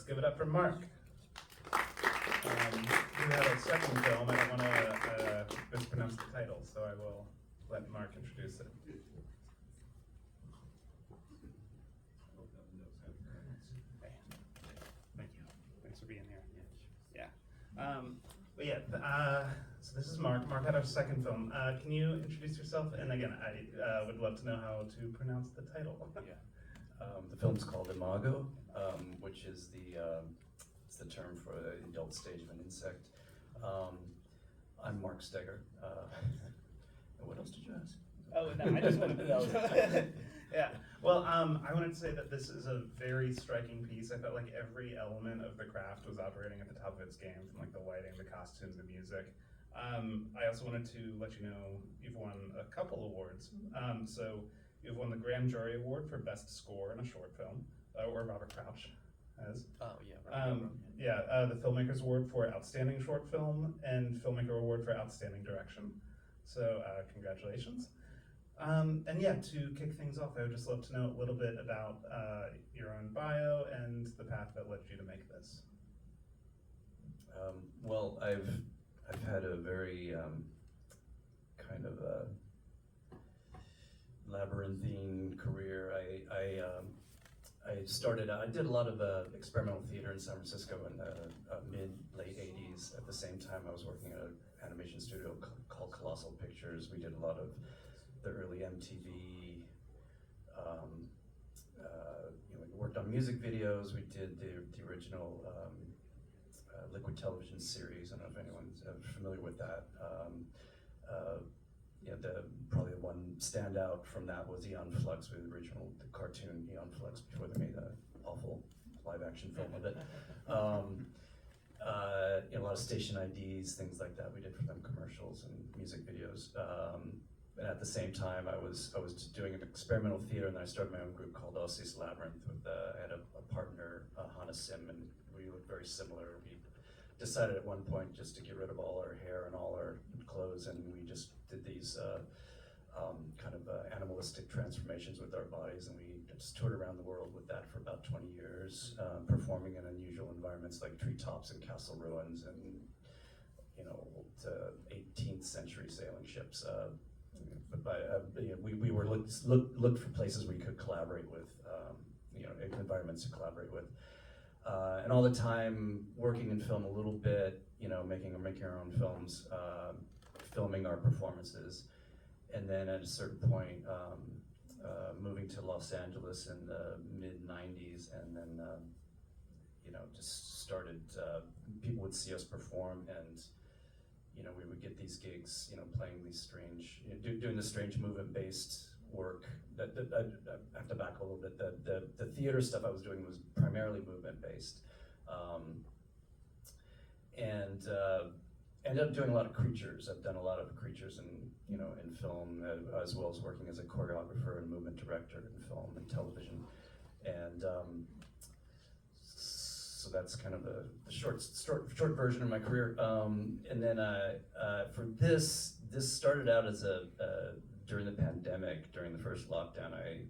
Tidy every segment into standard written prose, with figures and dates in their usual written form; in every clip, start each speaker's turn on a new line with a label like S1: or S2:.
S1: give it up for Mark. You have a second film. I don't want to mispronounce the title, so I will let Mark introduce it. Thank you. Thanks for being here. Yeah. But yeah, so this is Mark. Mark had our second film. Can you introduce yourself? And again, I would love to know how to pronounce the title.
S2: Yeah. The film's called Imago, which is it's the term for the adult stage of an insect. I'm Mark Steger. What else did you ask?
S1: Oh, no, I just wanted to know. Yeah. Well, I wanted to say that this is a very striking piece. I felt like every element of the craft was operating at the top of its game, from like the lighting, the costumes, the music. I also wanted to let you know you've won a couple awards. So you've won the Grand Jury Award for Best Score in a Short Film, or Robert Crouch has.
S2: Oh, yeah.
S1: The Filmmakers Award for Outstanding Short Film, and Filmmaker Award for Outstanding Direction. So congratulations. And yeah, to kick things off, I would just love to know a little bit about your own bio and the path that led you to make this.
S2: Well, I've had a very kind of labyrinthine career. I did a lot of experimental theater in San Francisco in the late 80s. At the same time, I was working at an animation studio called Colossal Pictures. We did a lot of the early MTV, we worked on music videos. We did the original Liquid television series. I don't know if anyone's familiar with that. Probably the one standout from that was Eon Flux, with the original cartoon Eon Flux, before they made an awful live action film of it. A lot of station IDs, things like that. We did for them commercials and music videos. And at the same time, I was doing an experimental theater, and then I started my own group called Odyssey Labyrinth. I had a partner, Hannah Sim, and we looked very similar. We decided at one point just to get rid of all our hair and all our clothes, and we just did these animalistic transformations with our bodies, and we just toured around the world with that for about 20 years, performing in unusual environments like treetops and castle ruins and 18th century sailing ships. We were looked for places we could collaborate with, environments to collaborate with. And all the time working in film a little bit, making our own films, filming our performances, and then at a certain point, moving to Los Angeles in the mid-90s, and then just started. People would see us perform, and we would get these gigs, playing these strange, doing the strange movement-based work. I have to back a little bit. The theater stuff I was doing was primarily movement-based, and ended up doing a lot of creatures. I've done a lot of creatures in film, as well as working as a choreographer and movement director in film and television, and so that's kind of the short version of my career. And then for this started out as during the pandemic, during the first lockdown, I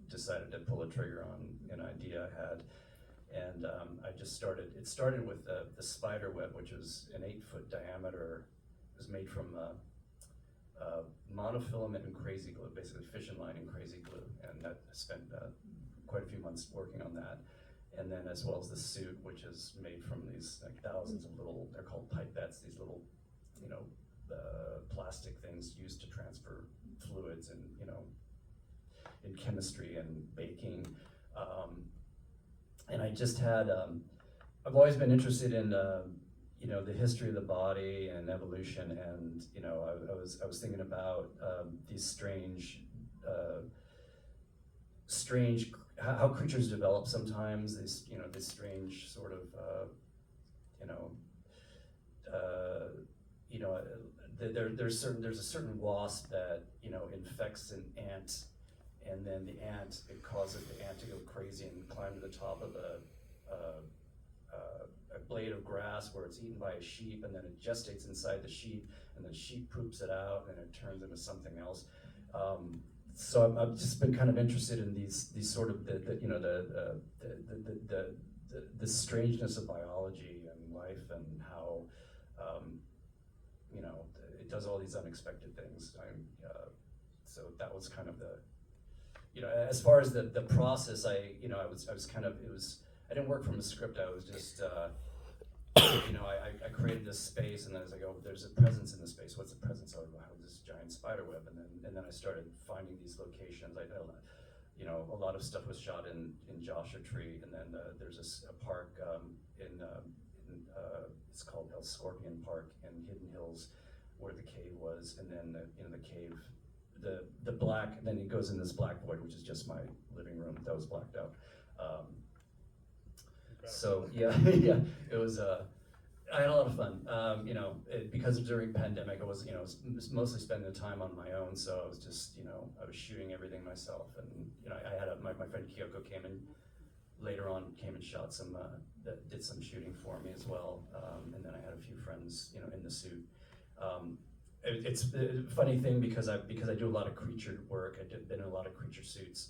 S2: decided to pull a trigger on an idea I had, and it started with the spider web, which was an 8-foot diameter. It was made from monofilament and crazy glue, basically fishing line and crazy glue, and I spent quite a few months working on that. And then as well as the suit, which is made from these thousands of little, they're called pipettes, these little, plastic things used to transfer fluids and, in chemistry and baking. And I just had, I've always been interested in, the history of the body and evolution, and, I was thinking about these strange, how creatures develop sometimes, this strange sort of, there's a certain wasp that, infects an ant, and then it causes the ant to go crazy and climb to the top of a blade of grass where it's eaten by a sheep, and then it gestates inside the sheep, and then sheep poops it out, and it turns into something else. So I've just been kind of interested in these sort of the the strangeness of biology and life and how, you know, it does all these unexpected things. So that was kind of the, you know, as far as the process, I was kind of, I didn't work from a script. I was just, you know, I created this space, and then I was like, oh, there's a presence in the space. What's the presence? Oh, wow, this giant spider web, and then I started finding these locations. You know, a lot of stuff was shot in Joshua Tree, and then there's a park it's called El Scorpion Park in Hidden Hills, where the cave was, and then the cave, the black, and then it goes in this black void, which is just my living room that was blacked out. So yeah, yeah, it was. I had a lot of fun. You know, because of during pandemic, I was, you know, was mostly spending the time on my own. So I was just, you know, I was shooting everything myself, and you know, I had my friend Kyoko came in later on, came and shot some, that did some shooting for me as well. And then I had a few friends, you know, in the suit. It's a funny thing because I do a lot of creature work. Been in a lot of creature suits.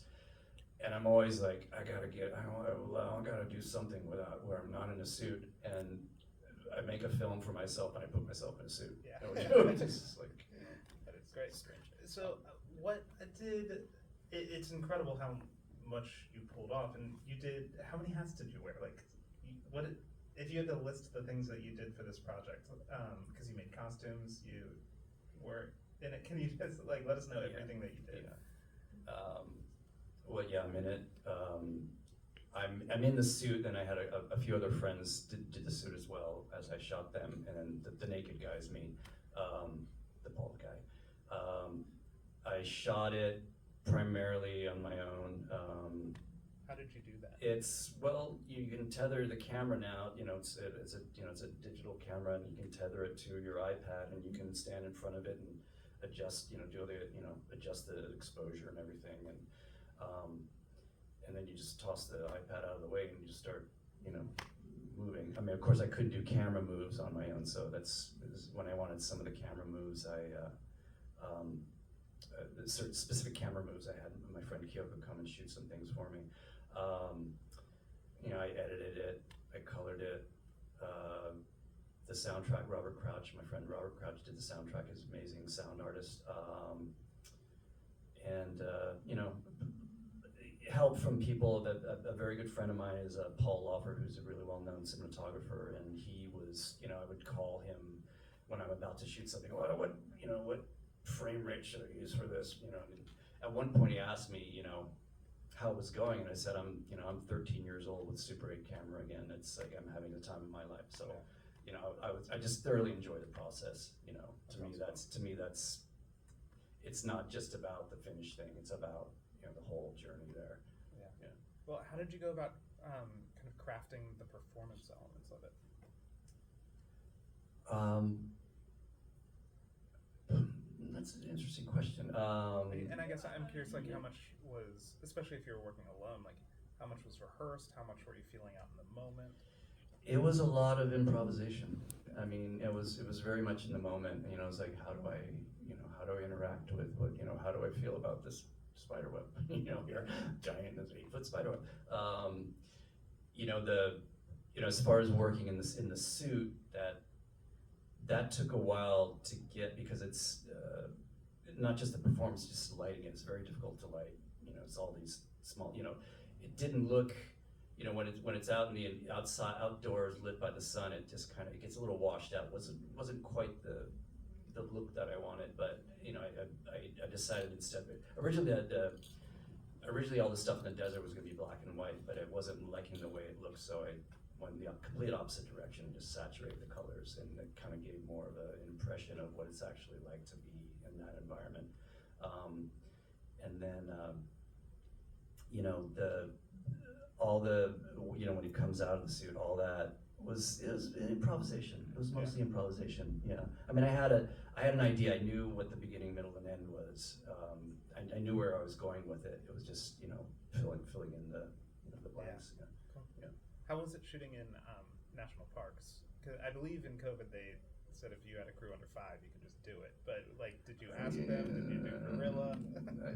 S2: And I'm always like, I gotta do something where I'm not in a suit, and I make a film for myself and I put myself in a suit.
S3: Yeah.
S2: It's just like,
S3: That is great.
S1: Strange. So it's incredible how much you pulled off, and you did, how many hats did you wear? Like, if you had to list the things that you did for this project, because you made costumes, you were in it, can you just like let us know everything that you did?
S2: Yeah. Well, yeah, I'm in it. I'm in the suit, and I had a few other friends did the suit as well as I shot them, and then the naked guy is me, the bald guy. I shot it primarily on my own.
S3: How did you do that?
S2: It's, well, you can tether the camera now. You know, it's a digital camera, and you can tether it to your iPad, and you can stand in front of it and adjust, adjust the exposure and everything, and then you just toss the iPad out of the way and you just start, you know, moving. I mean, of course, I couldn't do camera moves on my own, so this is when I wanted some of the camera moves. Certain specific camera moves, I had my friend Kyoko come and shoot some things for me. You know, I edited it, I colored it. The soundtrack, Robert Crouch, my friend Robert Crouch did the soundtrack. He's an amazing sound artist. You know, help from people. That a very good friend of mine is Paul Lawfer, who's a really well-known cinematographer, and he was, you know, I would call him when I'm about to shoot something. What frame rate should I use for this? You know, and at one point he asked me, you know, how it was going, and I said, I'm 13 years old with Super 8 camera again. It's like I'm having the time of my life. So, you know, I just thoroughly enjoy the process. You know, to me that's it's not just about the finished thing. It's about, you know, the whole journey there.
S3: Yeah. Well, how did you go about kind of crafting the performance elements of it?
S2: That's an interesting question.
S3: And I guess I'm curious, like, how much was, especially if you were working alone, like, how much was rehearsed? How much were you feeling out in the moment?
S2: It was a lot of improvisation. I mean, it was very much in the moment. You know, it was like, how do I interact with what, you know, how do I feel about this spider web? You know, here, giant 8-foot spider web. You know, as far as working in the suit, that took a while to get, because it's not just the performance, just lighting it. It's very difficult to light. You know, it's all these small, you know, it didn't look, you know, when it's out in the outdoors lit by the sun, it just kind of, it gets a little washed out. Wasn't quite the look that I wanted, but you know, I decided instead, originally all the stuff in the desert was going to be black and white, but it wasn't liking the way it looked, so I went the complete opposite direction and just saturated the colors, and it kind of gave more of an impression of what it's actually like to be in that environment. And then, you know, you know, when he comes out of the suit, all that it was improvisation. It was mostly improvisation. Yeah. I mean, I had an idea. I knew what the beginning, middle, and end was. I knew where I was going with it. It was just, you know, filling in the blanks. Yeah.
S3: Cool. Yeah. How was it shooting in national parks? Because I believe in COVID they said if you had a crew under 5, you could just do it. But like, did you ask them? Did you do guerrilla?
S2: I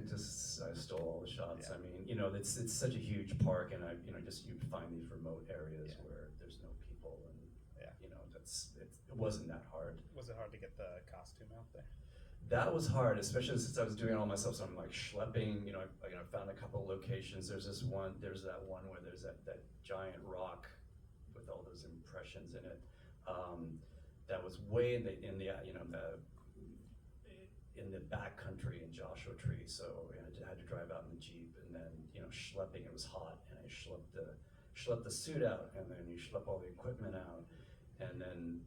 S2: stole all the shots.
S3: Yeah.
S2: I mean, you know, it's such a huge park, and you find these remote areas
S3: Yeah.
S2: where there's no people, and
S3: Yeah.
S2: you know, it wasn't that hard.
S3: Was it hard to get the costume out there?
S2: That was hard, especially since I was doing it all myself. So I'm like schlepping. You know, I found a couple of locations. There's that one where there's that giant rock with all those impressions in it. That was way in the back country in Joshua Tree. So I had to drive out in the Jeep, and then schlepping. It was hot, and I schlepped the suit out, and then you schlep all the equipment out, and then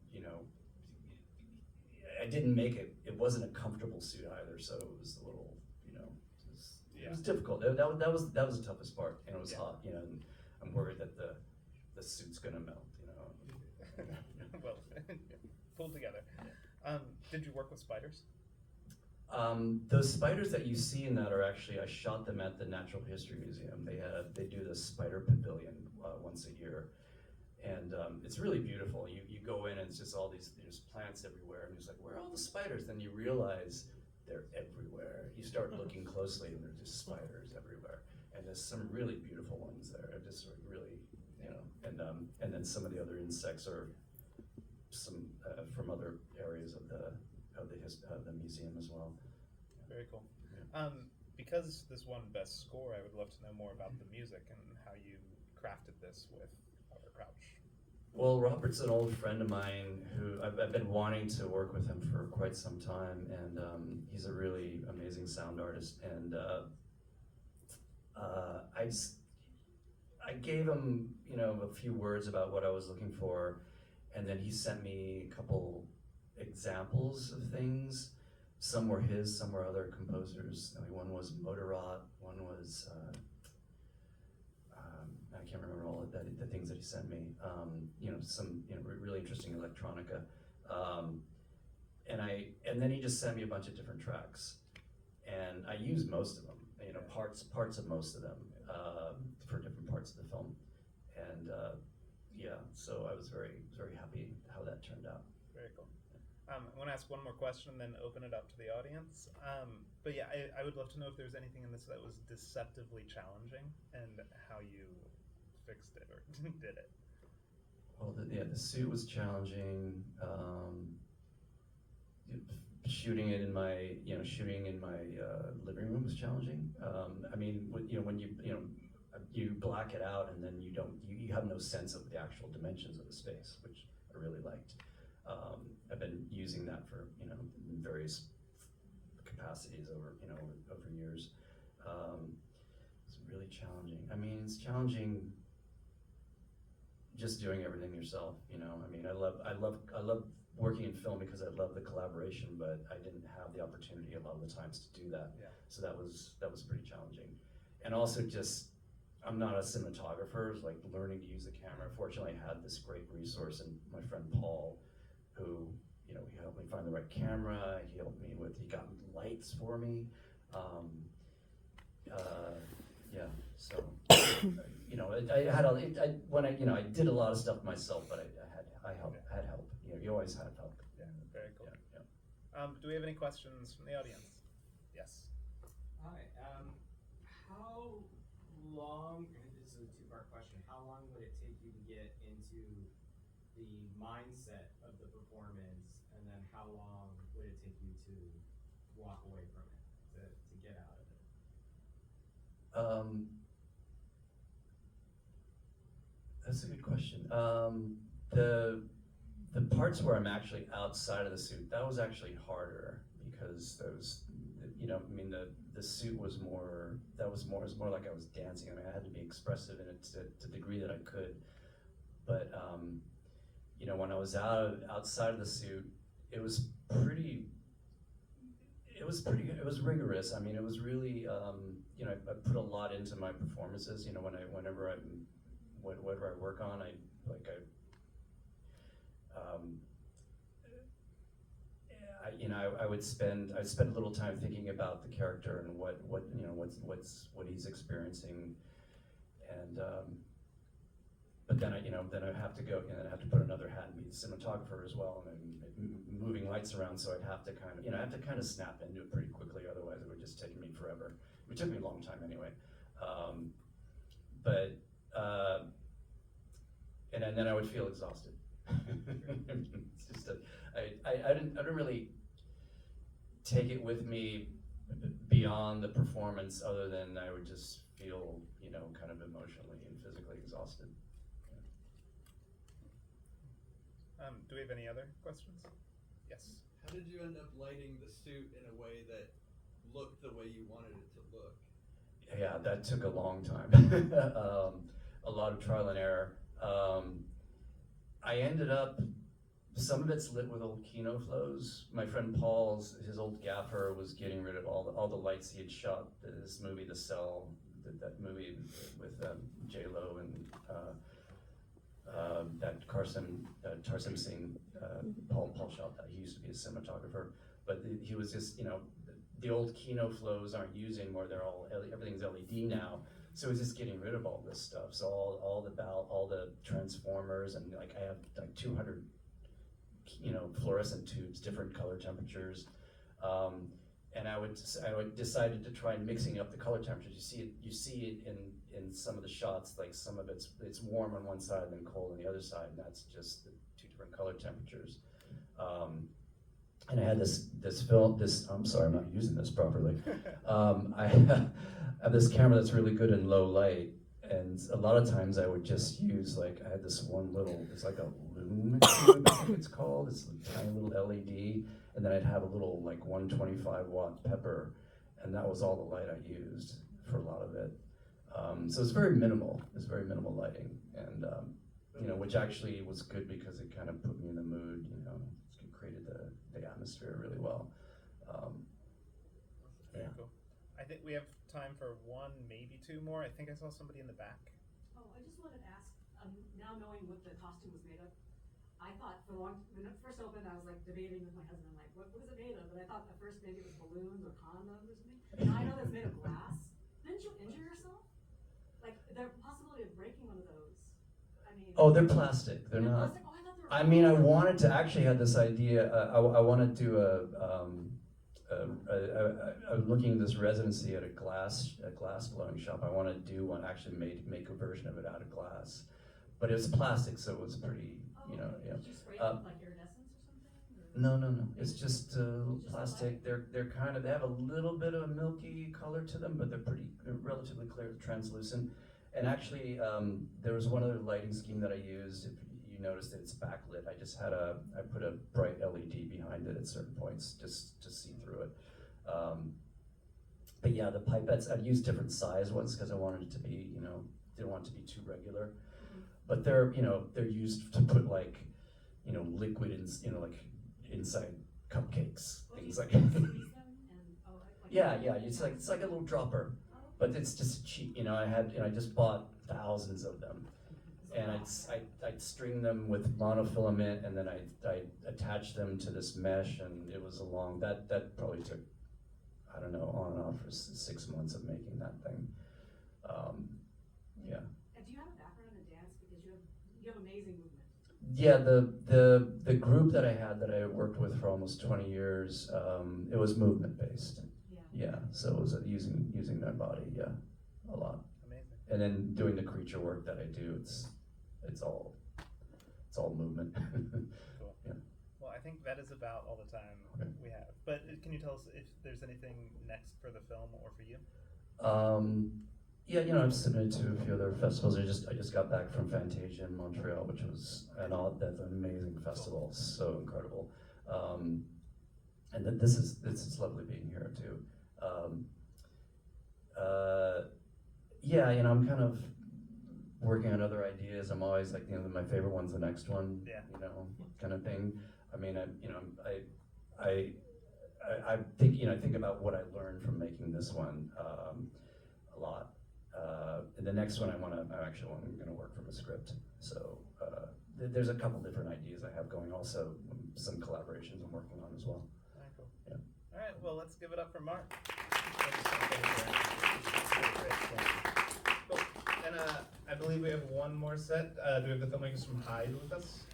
S2: I didn't make it. It wasn't a comfortable suit either, so it was a little, it was difficult. That was the toughest part, and it was hot, and I'm worried that the suit's gonna melt,
S3: Well, pulled together. Did you work with spiders?
S2: Those spiders that you see in that are actually, I shot them at the Natural History Museum. They do the spider pavilion once a year. And it's really beautiful. You go in and it's just all there's plants everywhere, and it's like, where are all the spiders? Then you realize they're everywhere. You start looking closely, and there's just spiders everywhere. And there's some really beautiful ones there. Just really, and then some of the other insects are some from other areas of the museum as well.
S3: Very cool.
S2: Yeah.
S3: Because this won Best Score, I would love to know more about the music and how you crafted this with Robert Crouch.
S2: Well, Robert's an old friend of mine who I've been wanting to work with him for quite some time, and he's a really amazing sound artist. And I gave him, a few words about what I was looking for, and then he sent me a couple examples of things. Some were his, some were other composers. I mean, one was Motorrot, one was I can't remember all of the things that he sent me. Some really interesting electronica, and then he just sent me a bunch of different tracks, and I used most of them. Parts of most of them for different parts of the film, and so I was very very happy how that turned out.
S3: Very cool. I want to ask one more question and then open it up to the audience. But yeah, I would love to know if there's anything in this that was deceptively challenging and how you fixed it or did it.
S2: Well, the suit was challenging. Shooting in my living room was challenging. I mean, when you black it out, and then you have no sense of the actual dimensions of the space, which I really liked. I've been using that for in various capacities over years. It's really challenging. I mean, it's challenging just doing everything yourself. I mean, I love working in film because I love the collaboration, but I didn't have the opportunity a lot of the times to do that.
S3: Yeah.
S2: So that was pretty challenging. And also just, I'm not a cinematographer, like learning to use the camera. Fortunately, I had this great resource in my friend Paul, who, he helped me find the right camera. He got lights for me. So, I did a lot of stuff myself, but I had help. You always have help.
S3: Yeah, very cool.
S2: Yeah.
S3: Do we have any questions from the audience? Yes.
S4: Hi. How long, and this is a two-part question, how long would it take you to get into the mindset of the performance, and then how long would it take you to walk away from it, to get out of it?
S2: That's a good question. The parts where I'm actually outside of the suit, that was actually harder because those, the suit was more like I was dancing. I mean, I had to be expressive in it to the degree that I could. But, when I was outside of the suit, it was pretty good. It was rigorous. I mean, it was really, I put a lot into my performances. Whenever I work on, I'd spend a little time thinking about the character and what he's experiencing, and but then then I have to go, I have to put another hat and be the cinematographer as well, and moving lights around, so I'd have to kind of snap into it pretty quickly, otherwise it would just take me forever. It took me a long time anyway. And then I would feel exhausted. It's just I didn't really take it with me beyond the performance, other than I would just feel, kind of emotionally and physically exhausted.
S3: Do we have any other questions? Yes.
S5: How did you end up lighting the suit in a way that looked the way you wanted it to look?
S2: Yeah, that took a long time. A lot of trial and error. I ended up, some of it's lit with old Kino flows. My friend Paul's, his old gaffer, was getting rid of all the lights he had shot. This movie, The Cell, that movie with J-Lo and that Tarsem scene. Paul shot that. He used to be a cinematographer, but he was just, the old Kino flows aren't used anymore. Everything's LED now. So he's just getting rid of all this stuff. So all the transformers, and I have 200, fluorescent tubes, different color temperatures, and I decided to try mixing up the color temperatures. You see it in some of the shots, like some of it's warm on one side and then cold on the other side, and that's just the 2 different color temperatures. And I had this film. I'm sorry, I'm not using this properly. I have this camera that's really good in low light, and a lot of times I would just use, I had this one little, it's like a lumen tube, I think it's called. It's a tiny little LED, and then I'd have a little 125 watt pepper, and that was all the light I used for a lot of it. So it's very minimal. It's very minimal lighting, and which actually was good because it kind of put me in the mood. It created the atmosphere really well.
S3: Very cool. I think we have time for one, maybe 2 more. I think I saw somebody in the back.
S6: Oh, I just wanted to ask, now knowing what the costume was made of, I thought when it first opened, I was debating with my husband, what is it made of? And I thought at first maybe it was balloons or condoms or something. Now I know that it's made of glass. Didn't you injure yourself? The possibility of breaking one of those.
S2: Oh, they're plastic. They're not.
S6: Plastic? Oh, I thought they were.
S2: I mean, I wanted to actually have this idea. I wanted to do I was looking at this residency at a glass blowing shop. I wanted to do one, actually make a version of it out of glass, but it was plastic, so it was pretty,
S6: Did you spray it with iridescence or something?
S2: No. It's just plastic. They're they have a little bit of a milky color to them, but they're relatively clear, translucent. And actually, there was one other lighting scheme that I used. If you noticed that it's backlit, I put a bright LED behind it at certain points just to see through it. But yeah, the pipettes, I'd used different size ones because I wanted it to be, didn't want it to be too regular. But they're used to put liquid inside cupcakes, things like that. Yeah, it's like a little dropper. But it's just cheap, I just bought thousands of them, and I'd string them with monofilament, and then I'd attach them to this mesh, and it was that probably took, I don't know, on and off for 6 months of making that thing. Yeah.
S6: Do you have a background in dance, because you have amazing movement?
S2: Yeah, the group that I had that I worked with for almost 20 years, it was movement based. Yeah, so it was using my body, a lot.
S3: Amazing.
S2: And then doing the creature work that I do, it's all movement.
S3: Cool.
S2: Yeah.
S3: Well, I think that is about all the time we have. But can you tell us if there's anything next for the film or for you?
S2: Yeah, I've submitted to a few other festivals. I just got back from Fantasia in Montreal, which was that's an amazing festival, so incredible. And this is lovely being here too. Yeah, I'm kind of working on other ideas. I'm always my favorite one's the next one.
S3: Yeah.
S2: Kind of thing. I mean, I think about what I learned from making this one a lot. And the next one I'm going to work from a script. So there's a couple different ideas I have going. Also, some collaborations I'm working on as well.
S3: All right, cool.
S2: Yeah.
S3: All right, well, let's give it up for Mark. Cool. And I believe we have one more set. Do we have the filmmakers from Hyde with us?